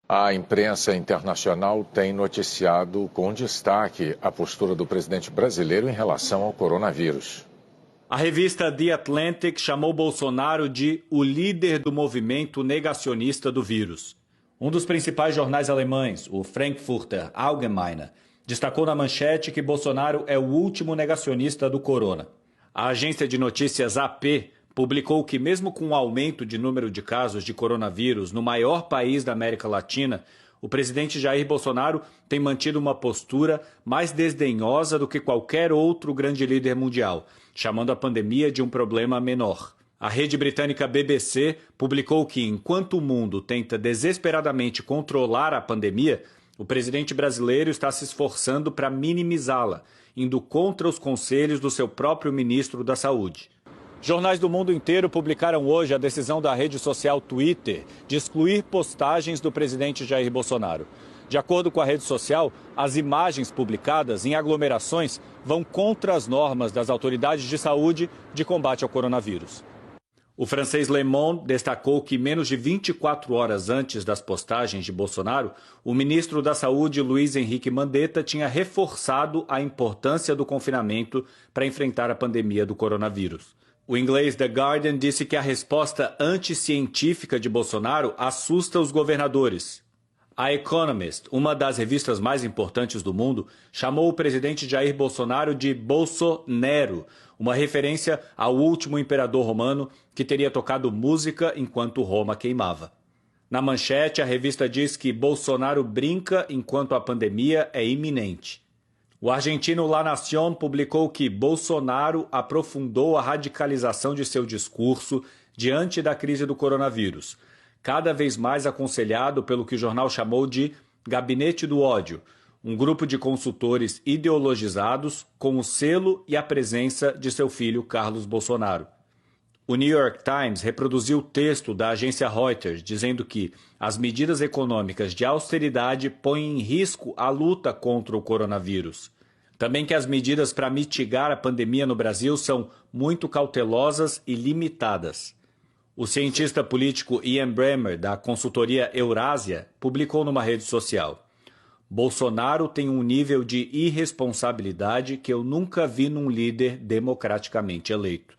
A imprensa internacional tem noticiado com destaque a postura do presidente brasileiro em relação ao coronavírus. A revista The Atlantic chamou Bolsonaro de o líder do movimento negacionista do vírus. Um dos principais jornais alemães, o Frankfurter Allgemeine, destacou na manchete que Bolsonaro é o último negacionista do corona. A agência de notícias AP publicou que mesmo com o aumento de número de casos de coronavírus no maior país da América Latina, o presidente Jair Bolsonaro tem mantido uma postura mais desdenhosa do que qualquer outro grande líder mundial, chamando a pandemia de um problema menor. A rede britânica BBC publicou que, enquanto o mundo tenta desesperadamente controlar a pandemia, o presidente brasileiro está se esforçando para minimizá-la, indo contra os conselhos do seu próprio ministro da Saúde. Jornais do mundo inteiro publicaram hoje a decisão da rede social Twitter de excluir postagens do presidente Jair Bolsonaro. De acordo com a rede social, as imagens publicadas em aglomerações vão contra as normas das autoridades de saúde de combate ao coronavírus. O francês Le Monde destacou que menos de 24 horas antes das postagens de Bolsonaro, o ministro da Saúde, Luiz Henrique Mandetta, tinha reforçado a importância do confinamento para enfrentar a pandemia do coronavírus. O inglês The Guardian disse que a resposta anticientífica de Bolsonaro assusta os governadores. A Economist, uma das revistas mais importantes do mundo, chamou o presidente Jair Bolsonaro de Bolsonaro, uma referência ao último imperador romano que teria tocado música enquanto Roma queimava. Na manchete, a revista diz que Bolsonaro brinca enquanto a pandemia é iminente. O argentino La Nación publicou que Bolsonaro aprofundou a radicalização de seu discurso diante da crise do coronavírus, cada vez mais aconselhado pelo que o jornal chamou de Gabinete do Ódio, um grupo de consultores ideologizados com o selo e a presença de seu filho Carlos Bolsonaro. O New York Times reproduziu o texto da agência Reuters dizendo que as medidas econômicas de austeridade põem em risco a luta contra o coronavírus. Também que as medidas para mitigar a pandemia no Brasil são muito cautelosas e limitadas. O cientista político Ian Bremmer, da consultoria Eurásia, publicou numa rede social: Bolsonaro tem um nível de irresponsabilidade que eu nunca vi num líder democraticamente eleito.